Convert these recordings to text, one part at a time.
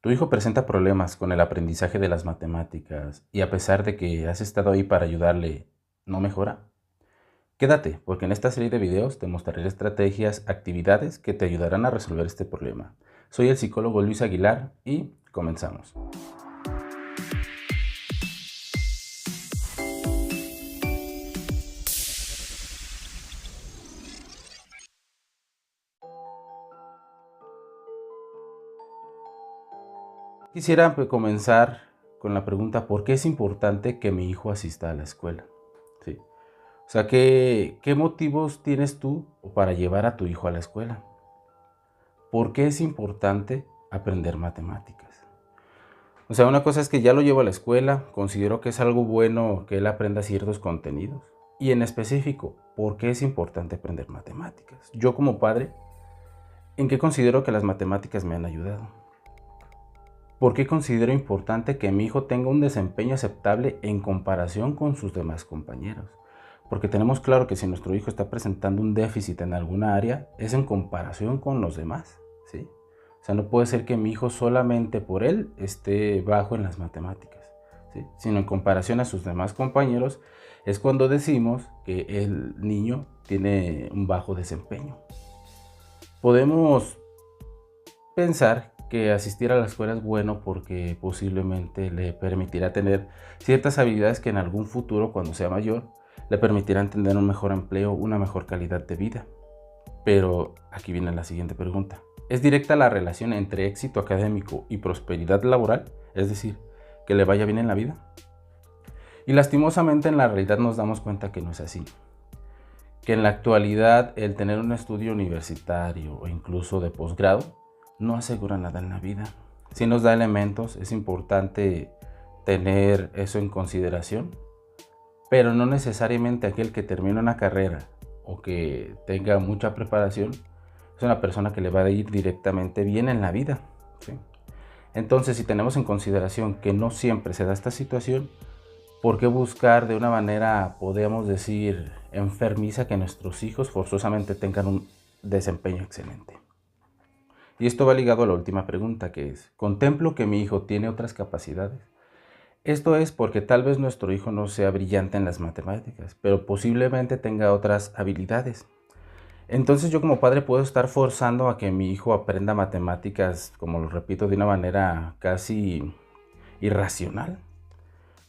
Tu hijo presenta problemas con el aprendizaje de las matemáticas y a pesar de que has estado ahí para ayudarle, ¿no mejora? Quédate, porque en esta serie de videos te mostraré estrategias, actividades que te ayudarán a resolver este problema. Soy el psicólogo Luis Aguilar y comenzamos. Quisiera comenzar con la pregunta, ¿por qué es importante que mi hijo asista a la escuela? Sí. O sea, ¿qué motivos tienes tú para llevar a tu hijo a la escuela? ¿Por qué es importante aprender matemáticas? O sea, una cosa es que ya lo llevo a la escuela, considero que es algo bueno que él aprenda ciertos contenidos. Y en específico, ¿por qué es importante aprender matemáticas? Yo como padre, ¿en qué considero que las matemáticas me han ayudado? ¿Por qué considero importante que mi hijo tenga un desempeño aceptable en comparación con sus demás compañeros? Porque tenemos claro que si nuestro hijo está presentando un déficit en alguna área, es en comparación con los demás, ¿sí? O sea, no puede ser que mi hijo solamente por él esté bajo en las matemáticas, ¿sí? Sino en comparación a sus demás compañeros es cuando decimos que el niño tiene un bajo desempeño. Podemos pensar que asistir a la escuela es bueno porque posiblemente le permitirá tener ciertas habilidades que en algún futuro, cuando sea mayor, le permitirán tener un mejor empleo, una mejor calidad de vida. Pero aquí viene la siguiente pregunta. ¿Es directa la relación entre éxito académico y prosperidad laboral? Es decir, que le vaya bien en la vida. Y lastimosamente en la realidad nos damos cuenta que no es así. Que en la actualidad el tener un estudio universitario o incluso de posgrado no asegura nada en la vida. Sí nos da elementos, es importante tener eso en consideración, pero no necesariamente aquel que termine una carrera o que tenga mucha preparación es una persona que le va a ir directamente bien en la vida, ¿sí? Entonces, si tenemos en consideración que no siempre se da esta situación, ¿por qué buscar de una manera, podríamos decir, enfermiza que nuestros hijos forzosamente tengan un desempeño excelente? Y esto va ligado a la última pregunta, que es, ¿contemplo que mi hijo tiene otras capacidades? Esto es porque tal vez nuestro hijo no sea brillante en las matemáticas, pero posiblemente tenga otras habilidades. Entonces yo como padre puedo estar forzando a que mi hijo aprenda matemáticas, como lo repito, de una manera casi irracional,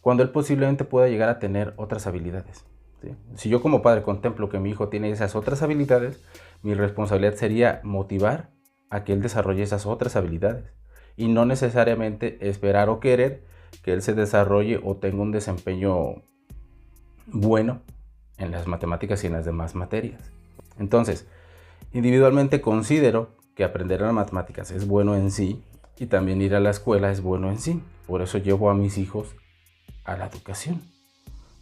cuando él posiblemente pueda llegar a tener otras habilidades, ¿sí? Si yo como padre contemplo que mi hijo tiene esas otras habilidades, mi responsabilidad sería motivar a que él desarrolle esas otras habilidades y no necesariamente esperar o querer que él se desarrolle o tenga un desempeño bueno en las matemáticas y en las demás materias. Entonces, individualmente considero que aprender las matemáticas es bueno en sí y también ir a la escuela es bueno en sí. Por eso llevo a mis hijos a la educación,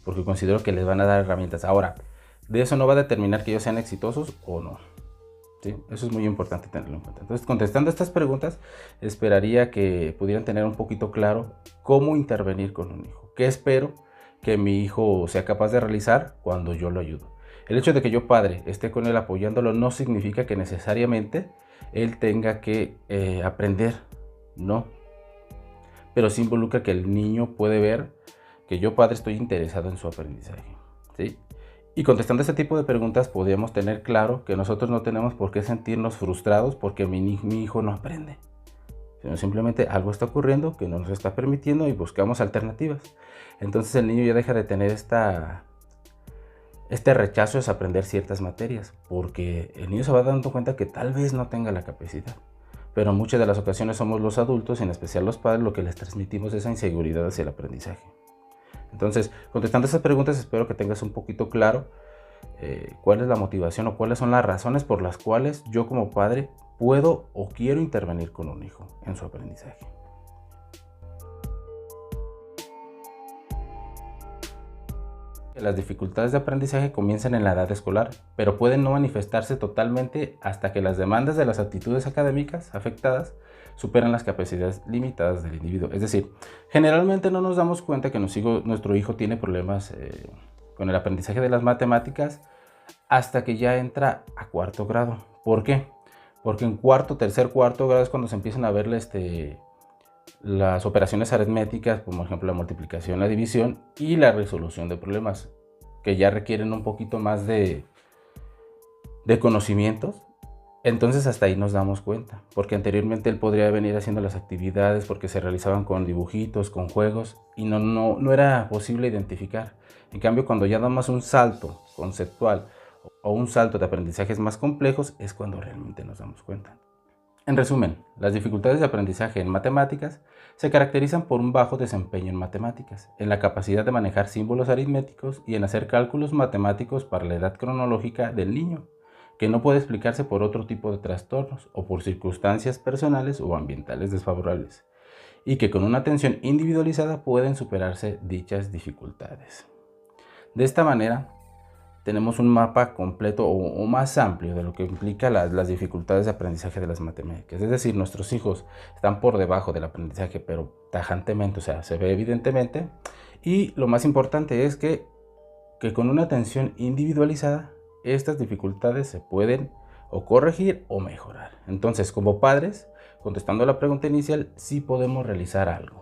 porque considero que les van a dar herramientas. Ahora, de eso no va a determinar que ellos sean exitosos o no, ¿sí? Eso es muy importante tenerlo en cuenta. Entonces, contestando estas preguntas, esperaría que pudieran tener un poquito claro cómo intervenir con un hijo. ¿Qué espero que mi hijo sea capaz de realizar cuando yo lo ayudo? El hecho de que yo, padre, esté con él apoyándolo no significa que necesariamente él tenga que aprender, no. Pero sí involucra que el niño puede ver que yo, padre, estoy interesado en su aprendizaje, ¿sí? Y contestando este tipo de preguntas podríamos tener claro que nosotros no tenemos por qué sentirnos frustrados porque mi hijo no aprende, sino simplemente algo está ocurriendo que no nos está permitiendo y buscamos alternativas. Entonces el niño ya deja de tener este rechazo es aprender ciertas materias, porque el niño se va dando cuenta que tal vez no tenga la capacidad. Pero en muchas de las ocasiones somos los adultos, en especial los padres, lo que les transmitimos esa inseguridad hacia el aprendizaje. Entonces, contestando esas preguntas, espero que tengas un poquito claro cuál es la motivación o cuáles son las razones por las cuales yo como padre puedo o quiero intervenir con un hijo en su aprendizaje. Las dificultades de aprendizaje comienzan en la edad escolar, pero pueden no manifestarse totalmente hasta que las demandas de las actitudes académicas afectadas superan las capacidades limitadas del individuo. Es decir, generalmente no nos damos cuenta que nuestro hijo tiene problemas con el aprendizaje de las matemáticas hasta que ya entra a cuarto grado. ¿Por qué? Porque en cuarto, tercer, cuarto grado es cuando se empiezan a verle las operaciones aritméticas, como por ejemplo la multiplicación, la división y la resolución de problemas, que ya requieren un poquito más de conocimientos. Entonces hasta ahí nos damos cuenta, porque anteriormente él podría venir haciendo las actividades porque se realizaban con dibujitos, con juegos, y no era posible identificar. En cambio, cuando ya damos un salto conceptual o un salto de aprendizajes más complejos, es cuando realmente nos damos cuenta. En resumen, las dificultades de aprendizaje en matemáticas se caracterizan por un bajo desempeño en matemáticas, en la capacidad de manejar símbolos aritméticos y en hacer cálculos matemáticos para la edad cronológica del niño, que no puede explicarse por otro tipo de trastornos o por circunstancias personales o ambientales desfavorables, y que con una atención individualizada pueden superarse dichas dificultades. De esta manera, tenemos un mapa completo o más amplio de lo que implica las dificultades de aprendizaje de las matemáticas. Es decir, nuestros hijos están por debajo del aprendizaje, pero tajantemente, o sea, se ve evidentemente. Y lo más importante es que con una atención individualizada, estas dificultades se pueden o corregir o mejorar. Entonces, como padres, contestando a la pregunta inicial, sí podemos realizar algo.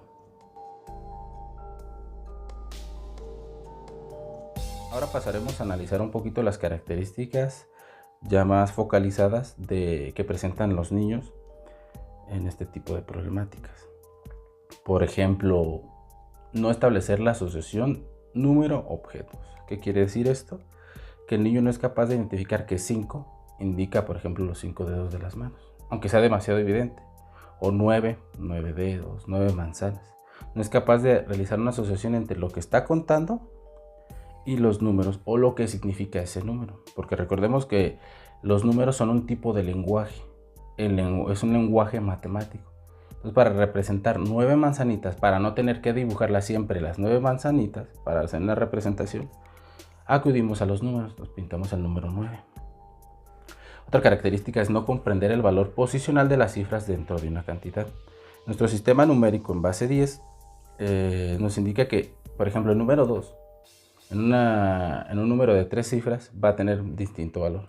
Ahora pasaremos a analizar un poquito las características ya más focalizadas que presentan los niños en este tipo de problemáticas. Por ejemplo, no establecer la asociación número-objetos. ¿Qué quiere decir esto? Que el niño no es capaz de identificar que 5 indica, por ejemplo, los 5 dedos de las manos, aunque sea demasiado evidente. O 9 dedos, 9 manzanas. No es capaz de realizar una asociación entre lo que está contando y los números o lo que significa ese número. Porque recordemos que los números son un tipo de lenguaje. Es un lenguaje matemático. Entonces, para representar 9 manzanitas, para no tener que dibujarlas siempre las 9 manzanitas, para hacer una representación, acudimos a los números, nos pintamos el número 9. Otra característica es no comprender el valor posicional de las cifras dentro de una cantidad. Nuestro sistema numérico en base 10 nos indica que, por ejemplo, el número 2 en un número de 3 cifras va a tener distinto valor.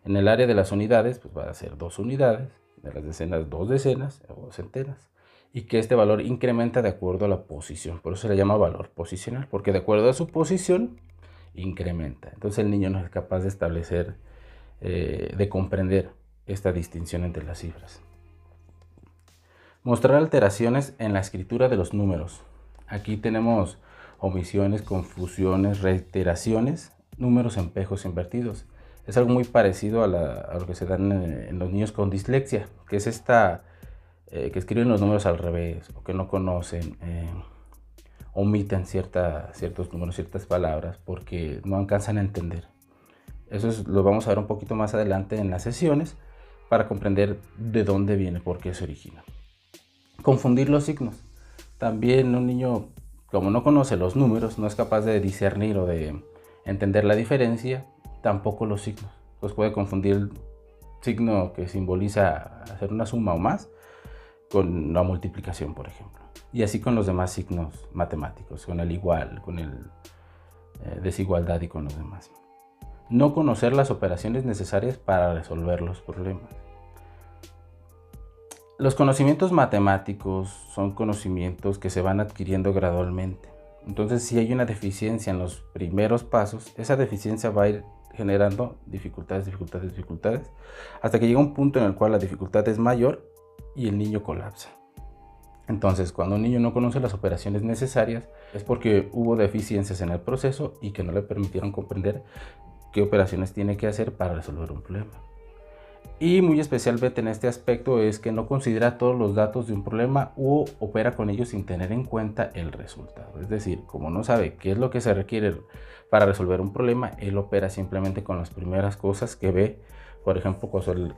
En el área de las unidades, pues va a ser 2 unidades, de las decenas, 2 decenas o centenas, y que este valor incrementa de acuerdo a la posición. Por eso se le llama valor posicional, porque de acuerdo a su posición incrementa. Entonces el niño no es capaz de establecer, de comprender esta distinción entre las cifras. Mostrar alteraciones en la escritura de los números. Aquí tenemos omisiones, confusiones, reiteraciones, números en espejos invertidos. Es algo muy parecido a lo que se da en los niños con dislexia, que es esta que escriben los números al revés o que no conocen, omiten ciertos números, ciertas palabras porque no alcanzan a entender. Eso lo vamos a ver un poquito más adelante en las sesiones para comprender de dónde viene, por qué se origina. Confundir los signos. También un niño, como no conoce los números, no es capaz de discernir o de entender la diferencia, tampoco los signos. Pues puede confundir el signo que simboliza hacer una suma o más con la multiplicación, por ejemplo. Y así con los demás signos matemáticos, con el igual, con el desigualdad y con los demás. No conocer las operaciones necesarias para resolver los problemas. Los conocimientos matemáticos son conocimientos que se van adquiriendo gradualmente. Entonces, si hay una deficiencia en los primeros pasos, esa deficiencia va a ir generando dificultades, hasta que llega un punto en el cual la dificultad es mayor y el niño colapsa. Entonces, cuando un niño no conoce las operaciones necesarias, es porque hubo deficiencias en el proceso y que no le permitieron comprender qué operaciones tiene que hacer para resolver un problema. Y muy especialmente en este aspecto es que no considera todos los datos de un problema u opera con ellos sin tener en cuenta el resultado. Es decir, como no sabe qué es lo que se requiere para resolver un problema, él opera simplemente con las primeras cosas que ve. Por ejemplo,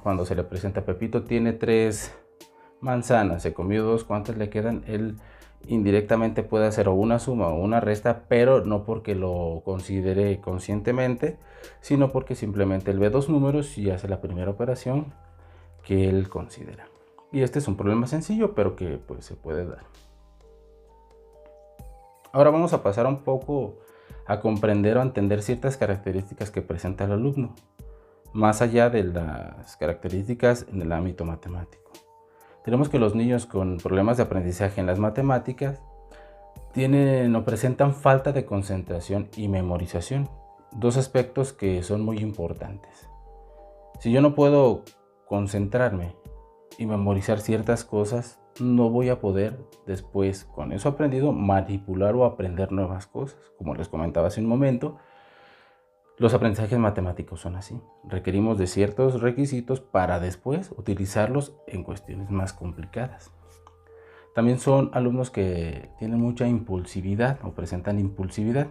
cuando se le presenta a Pepito, tiene 3 manzanas, se comió 2, ¿cuántas le quedan? Él indirectamente puede hacer o una suma o una resta, pero no porque lo considere conscientemente, sino porque simplemente él ve 2 números y hace la primera operación que él considera. Y este es un problema sencillo, pero que pues se puede dar. Ahora vamos a pasar un poco a comprender o a entender ciertas características que presenta el alumno, más allá de las características en el ámbito matemático. Tenemos que los niños con problemas de aprendizaje en las matemáticas tienen o presentan falta de concentración y memorización, dos aspectos que son muy importantes. Si yo no puedo concentrarme y memorizar ciertas cosas, no voy a poder después, con eso aprendido, manipular o aprender nuevas cosas. Como les comentaba hace un momento, los aprendizajes matemáticos son así. Requerimos de ciertos requisitos para después utilizarlos en cuestiones más complicadas. También son alumnos que tienen mucha impulsividad o presentan impulsividad.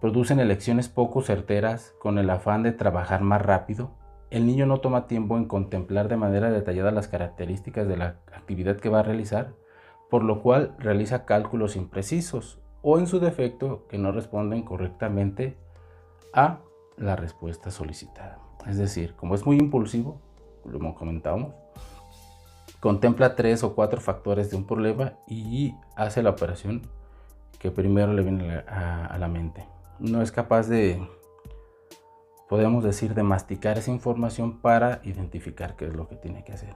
Producen elecciones poco certeras con el afán de trabajar más rápido. El niño no toma tiempo en contemplar de manera detallada las características de la actividad que va a realizar, por lo cual realiza cálculos imprecisos o, en su defecto, que no responden correctamente a la respuesta solicitada. Es decir, como es muy impulsivo, como comentábamos, contempla 3 o 4 factores de un problema y hace la operación que primero le viene a la mente. No es capaz de, podemos decir, de masticar esa información para identificar qué es lo que tiene que hacer.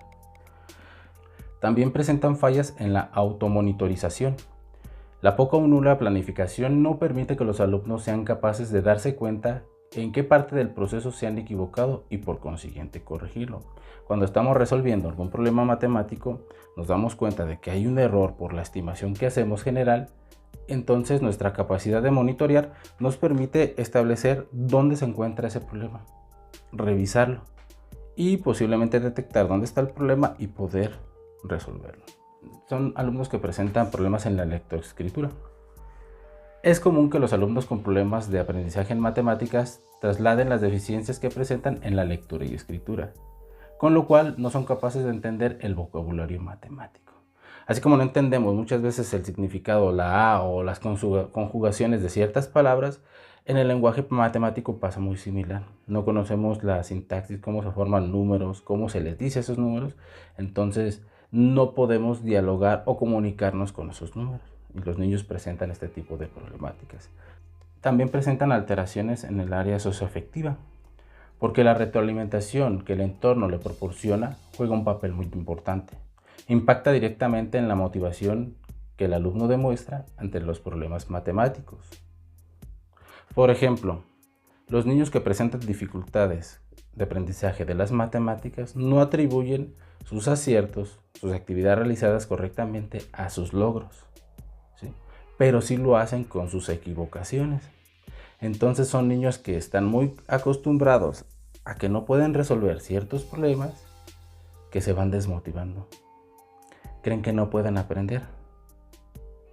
También presentan fallas en la automonitorización. La poca o nula planificación no permite que los alumnos sean capaces de darse cuenta en qué parte del proceso se han equivocado y por consiguiente corregirlo. Cuando estamos resolviendo algún problema matemático, nos damos cuenta de que hay un error por la estimación que hacemos general. Entonces nuestra capacidad de monitorear nos permite establecer dónde se encuentra ese problema, revisarlo y posiblemente detectar dónde está el problema y poder resolverlo. Son alumnos que presentan problemas en la lectoescritura. Es común que los alumnos con problemas de aprendizaje en matemáticas trasladen las deficiencias que presentan en la lectura y escritura, con lo cual no son capaces de entender el vocabulario matemático. Así como no entendemos muchas veces el significado, la A o las conjugaciones de ciertas palabras, en el lenguaje matemático pasa muy similar. No conocemos la sintaxis, cómo se forman números, cómo se les dice esos números, entonces no podemos dialogar o comunicarnos con esos números. Y los niños presentan este tipo de problemáticas. También presentan alteraciones en el área socioafectiva, porque la retroalimentación que el entorno le proporciona juega un papel muy importante. Impacta directamente en la motivación que el alumno demuestra ante los problemas matemáticos. Por ejemplo, los niños que presentan dificultades de aprendizaje de las matemáticas no atribuyen sus aciertos, sus actividades realizadas correctamente a sus logros, ¿sí? Pero sí lo hacen con sus equivocaciones. Entonces son niños que están muy acostumbrados a que no pueden resolver ciertos problemas, que se van desmotivando. Creen que no pueden aprender,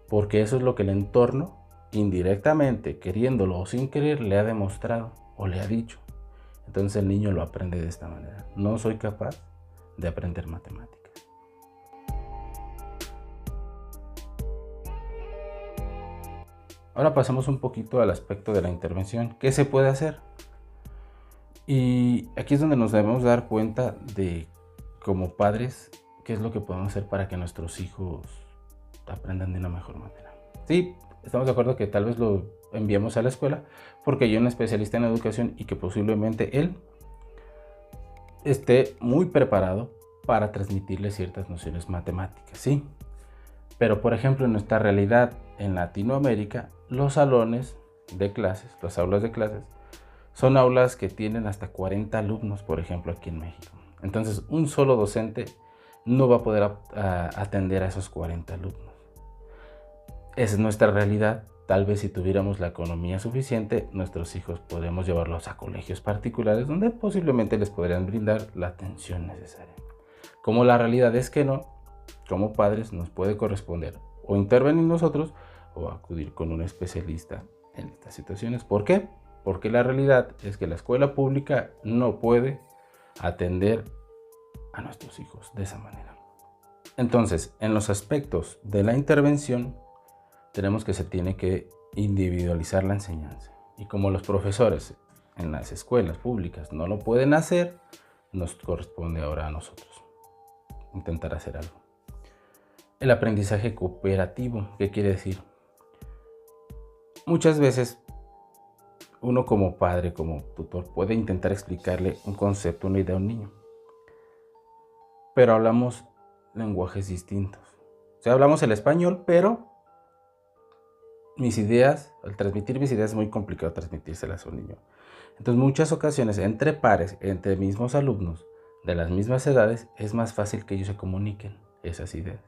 porque eso es lo que el entorno, indirectamente, queriéndolo o sin querer, le ha demostrado o le ha dicho. Entonces el niño lo aprende de esta manera. No soy capaz de aprender matemáticas. Ahora pasemos un poquito al aspecto de la intervención. ¿Qué se puede hacer? Y aquí es donde nos debemos dar cuenta de, como padres, qué es lo que podemos hacer para que nuestros hijos aprendan de una mejor manera. Sí, estamos de acuerdo que tal vez lo enviamos a la escuela porque hay un especialista en educación y que posiblemente él esté muy preparado para transmitirle ciertas nociones matemáticas, ¿sí? Pero, por ejemplo, en nuestra realidad en Latinoamérica, los salones de clases, las aulas de clases, son aulas que tienen hasta 40 alumnos, por ejemplo, aquí en México. Entonces, un solo docente no va a poder atender a esos 40 alumnos. Esa es nuestra realidad. Tal vez si tuviéramos la economía suficiente, nuestros hijos podríamos llevarlos a colegios particulares donde posiblemente les podrían brindar la atención necesaria. Como la realidad es que no, como padres nos puede corresponder o intervenir nosotros o acudir con un especialista en estas situaciones. ¿Por qué? Porque la realidad es que la escuela pública no puede atender a nuestros hijos de esa manera. Entonces, en los aspectos de la intervención, tenemos que se tiene que individualizar la enseñanza. Y como los profesores en las escuelas públicas no lo pueden hacer, nos corresponde ahora a nosotros intentar hacer algo. El aprendizaje cooperativo, ¿qué quiere decir? Muchas veces uno como padre, como tutor, puede intentar explicarle un concepto, una idea a un niño. Pero hablamos lenguajes distintos. O sea, hablamos el español, pero mis ideas, al transmitir mis ideas es muy complicado transmitírselas a un niño. Entonces, muchas ocasiones entre pares, entre mismos alumnos de las mismas edades, es más fácil que ellos se comuniquen esas ideas.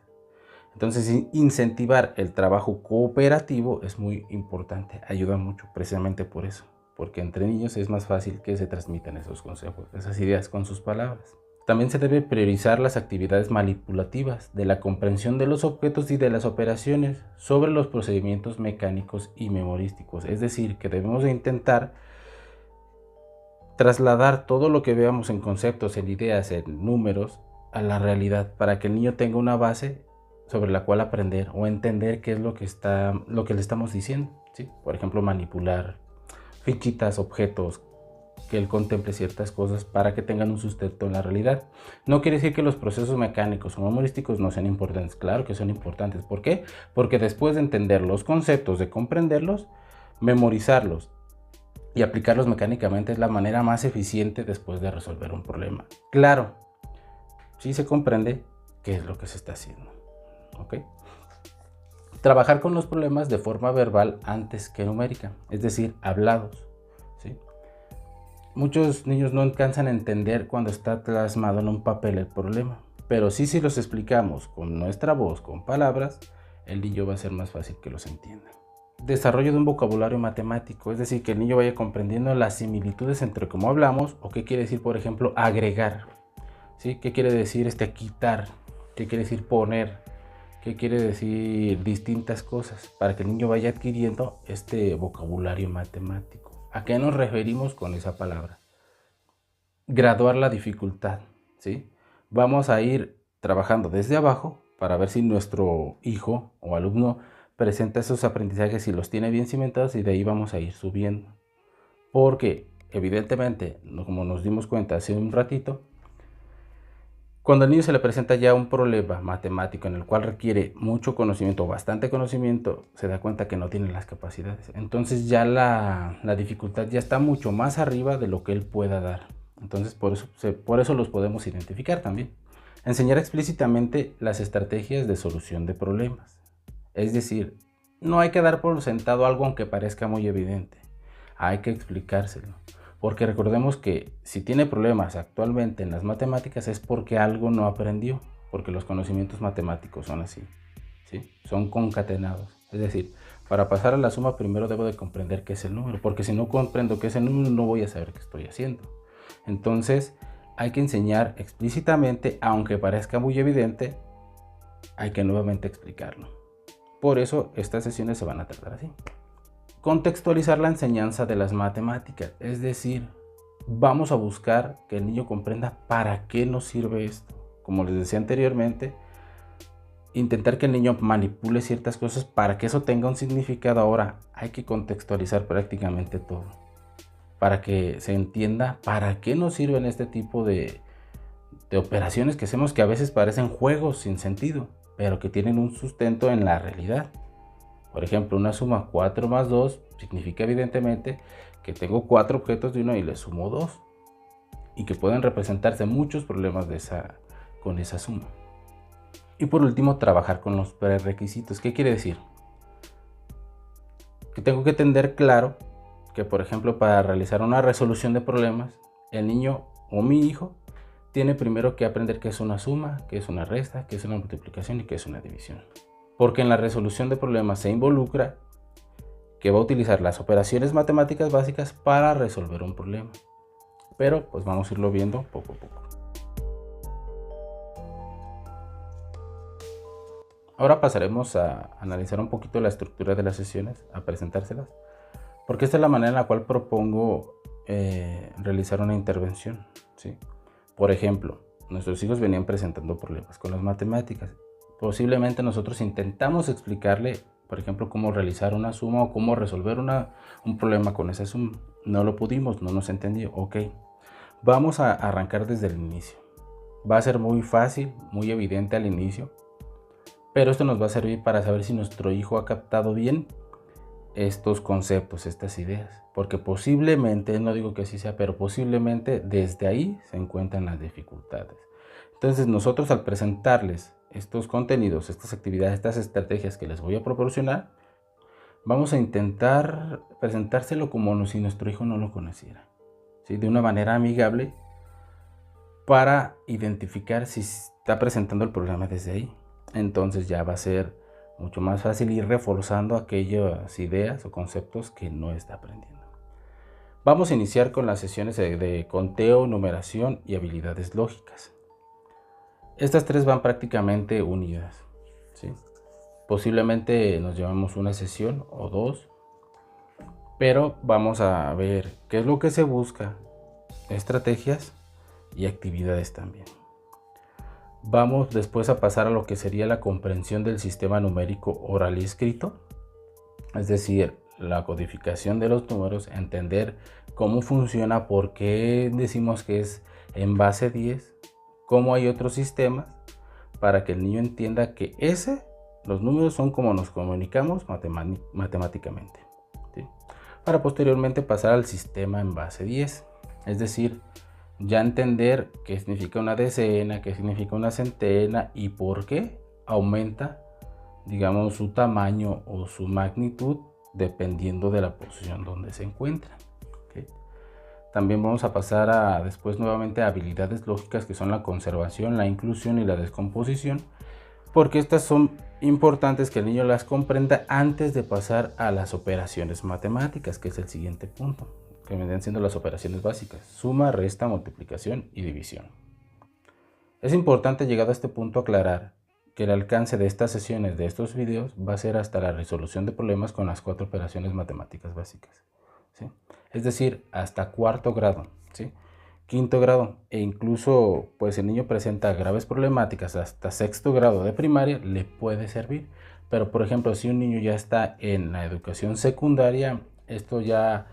Entonces, incentivar el trabajo cooperativo es muy importante, ayuda mucho precisamente por eso, porque entre niños es más fácil que se transmitan esos consejos, esas ideas con sus palabras. También se debe priorizar las actividades manipulativas de la comprensión de los objetos y de las operaciones sobre los procedimientos mecánicos y memorísticos. Es decir, que debemos de intentar trasladar todo lo que veamos en conceptos, en ideas, en números, a la realidad, para que el niño tenga una base sobre la cual aprender o entender qué es lo que le estamos diciendo, ¿sí? Por ejemplo, manipular fichitas, objetos, que él contemple ciertas cosas para que tengan un sustento en la realidad. No quiere decir que los procesos mecánicos o memorísticos no sean importantes, claro que son importantes. ¿Por qué? Porque después de entender los conceptos, de comprenderlos, memorizarlos y aplicarlos mecánicamente es la manera más eficiente después de resolver un problema. Claro, si se comprende qué es lo que se está haciendo. ¿Ok? Trabajar con los problemas de forma verbal antes que numérica, es decir, hablados. ¿Sí? Muchos niños no alcanzan a entender cuando está plasmado en un papel el problema, pero sí, si los explicamos con nuestra voz, con palabras, el niño va a ser más fácil que los entienda. Desarrollo de un vocabulario matemático, es decir, que el niño vaya comprendiendo las similitudes entre cómo hablamos o qué quiere decir, por ejemplo, agregar, ¿sí? ¿Qué quiere decir quitar? ¿Qué quiere decir poner? ¿Qué quiere decir distintas cosas? Para que el niño vaya adquiriendo este vocabulario matemático. ¿A qué nos referimos con esa palabra? Graduar la dificultad, ¿sí? Vamos a ir trabajando desde abajo para ver si nuestro hijo o alumno presenta esos aprendizajes y los tiene bien cimentados, y de ahí vamos a ir subiendo. Porque evidentemente, como nos dimos cuenta hace un ratito, cuando al niño se le presenta ya un problema matemático en el cual requiere mucho conocimiento o bastante conocimiento, se da cuenta que no tiene las capacidades. Entonces ya la dificultad ya está mucho más arriba de lo que él pueda dar. Entonces por eso los podemos identificar también. Enseñar explícitamente las estrategias de solución de problemas. Es decir, no hay que dar por sentado algo aunque parezca muy evidente. Hay que explicárselo. Porque recordemos que si tiene problemas actualmente en las matemáticas es porque algo no aprendió, porque los conocimientos matemáticos son así, ¿sí? Son concatenados. Es decir, para pasar a la suma primero debo de comprender qué es el número, porque si no comprendo qué es el número no voy a saber qué estoy haciendo. Entonces hay que enseñar explícitamente, aunque parezca muy evidente, hay que nuevamente explicarlo. Por eso estas sesiones se van a tratar así. Contextualizar la enseñanza de las matemáticas, es decir, vamos a buscar que el niño comprenda para qué nos sirve esto. Como les decía anteriormente, intentar que el niño manipule ciertas cosas para que eso tenga un significado. Ahora hay que contextualizar prácticamente todo, para que se entienda para qué nos sirven este tipo de operaciones que hacemos, que a veces parecen juegos sin sentido, pero que tienen un sustento en la realidad. Por ejemplo, una suma 4 más 2 significa evidentemente que tengo 4 objetos de uno y le sumo 2. Y que pueden representarse muchos problemas con esa suma. Y por último, trabajar con los prerequisitos. ¿Qué quiere decir? Que tengo que tener claro que, por ejemplo, para realizar una resolución de problemas, el niño o mi hijo tiene primero que aprender qué es una suma, qué es una resta, qué es una multiplicación y qué es una división. Porque en la resolución de problemas se involucra que va a utilizar las operaciones matemáticas básicas para resolver un problema. Pero pues vamos a irlo viendo poco a poco. Ahora pasaremos a analizar un poquito la estructura de las sesiones, a presentárselas, porque esta es la manera en la cual propongo realizar una intervención, ¿sí? Por ejemplo, nuestros hijos venían presentando problemas con las matemáticas. Posiblemente nosotros intentamos explicarle, por ejemplo, cómo realizar una suma o cómo resolver un problema con esa suma. No lo pudimos, no nos entendió. Ok, vamos a arrancar desde el inicio. Va a ser muy fácil, muy evidente al inicio, pero esto nos va a servir para saber si nuestro hijo ha captado bien estos conceptos, estas ideas. Porque posiblemente, no digo que así sea, pero posiblemente desde ahí se encuentran las dificultades. Entonces nosotros, al presentarles estos contenidos, estas actividades, estas estrategias que les voy a proporcionar, vamos a intentar presentárselo como si nuestro hijo no lo conociera, ¿sí? De una manera amigable, para identificar si está presentando el problema desde ahí. Entonces ya va a ser mucho más fácil ir reforzando aquellas ideas o conceptos que no está aprendiendo. Vamos a iniciar con las sesiones de conteo, numeración y habilidades lógicas. Estas tres van prácticamente unidas, ¿sí? Posiblemente nos llevamos una sesión o dos, pero vamos a ver qué es lo que se busca, estrategias y actividades también. Vamos después a pasar a lo que sería la comprensión del sistema numérico oral y escrito, es decir, la codificación de los números, entender cómo funciona, por qué decimos que es en base 10, cómo hay otros sistemas, para que el niño entienda que los números son como nos comunicamos matemáticamente, ¿sí? Para posteriormente pasar al sistema en base 10, es decir, ya entender qué significa una decena, qué significa una centena y por qué aumenta, digamos, su tamaño o su magnitud dependiendo de la posición donde se encuentra, ¿okay? También vamos a pasar después nuevamente a habilidades lógicas, que son la conservación, la inclusión y la descomposición, porque estas son importantes que el niño las comprenda antes de pasar a las operaciones matemáticas, que es el siguiente punto, que vendrían siendo las operaciones básicas: suma, resta, multiplicación y división. Es importante, llegado a este punto, aclarar que el alcance de estas sesiones, de estos videos, va a ser hasta la resolución de problemas con las 4 operaciones matemáticas básicas, ¿sí? Es decir, hasta cuarto grado, ¿sí? Quinto grado, e incluso pues el niño presenta graves problemáticas hasta sexto grado de primaria, le puede servir. Pero por ejemplo, si un niño ya está en la educación secundaria, esto ya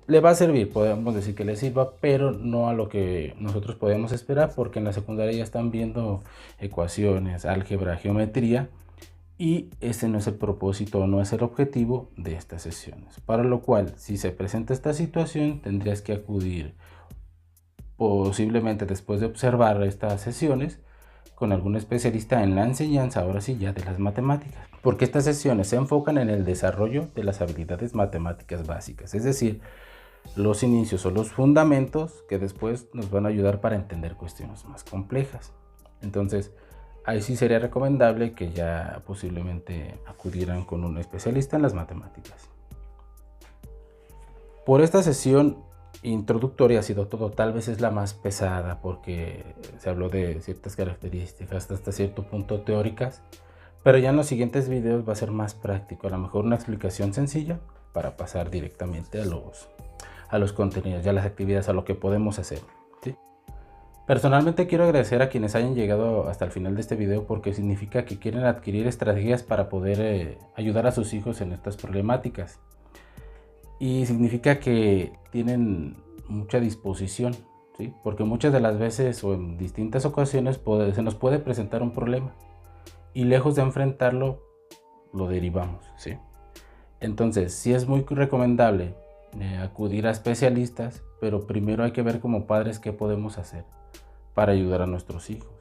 le va a servir, podemos decir que le sirva, pero no a lo que nosotros podemos esperar, porque en la secundaria ya están viendo ecuaciones, álgebra, geometría, y ese no es el propósito, no es el objetivo de estas sesiones. Para lo cual, si se presenta esta situación, tendrías que acudir posiblemente, después de observar estas sesiones, con algún especialista en la enseñanza, ahora sí, ya de las matemáticas, porque estas sesiones se enfocan en el desarrollo de las habilidades matemáticas básicas, es decir, los inicios o los fundamentos que después nos van a ayudar para entender cuestiones más complejas. Entonces, ahí sí sería recomendable que ya posiblemente acudieran con un especialista en las matemáticas. Por esta sesión introductoria ha sido todo, tal vez es la más pesada porque se habló de ciertas características hasta cierto punto teóricas, pero ya en los siguientes videos va a ser más práctico, a lo mejor una explicación sencilla para pasar directamente a los contenidos, ya las actividades, a lo que podemos hacer, ¿sí? Personalmente quiero agradecer a quienes hayan llegado hasta el final de este video, porque significa que quieren adquirir estrategias para poder ayudar a sus hijos en estas problemáticas, y significa que tienen mucha disposición, ¿sí? Porque muchas de las veces o en distintas ocasiones se nos puede presentar un problema y lejos de enfrentarlo lo derivamos, ¿sí? Entonces sí es muy recomendable acudir a especialistas, pero primero hay que ver como padres qué podemos hacer para ayudar a nuestros hijos,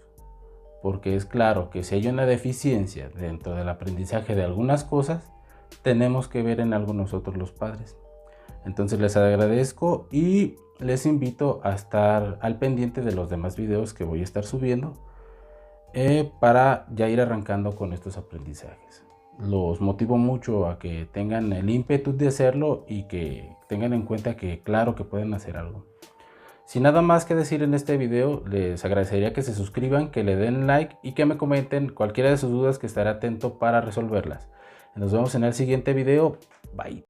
porque es claro que si hay una deficiencia dentro del aprendizaje de algunas cosas, tenemos que ver en algo nosotros los padres. Entonces les agradezco y les invito a estar al pendiente de los demás videos que voy a estar subiendo para ya ir arrancando con estos aprendizajes. Los motivo mucho a que tengan el ímpetu de hacerlo y que tengan en cuenta que claro que pueden hacer algo. Sin nada más que decir en este video, les agradecería que se suscriban, que le den like y que me comenten cualquiera de sus dudas, que estaré atento para resolverlas. Nos vemos en el siguiente video. Bye.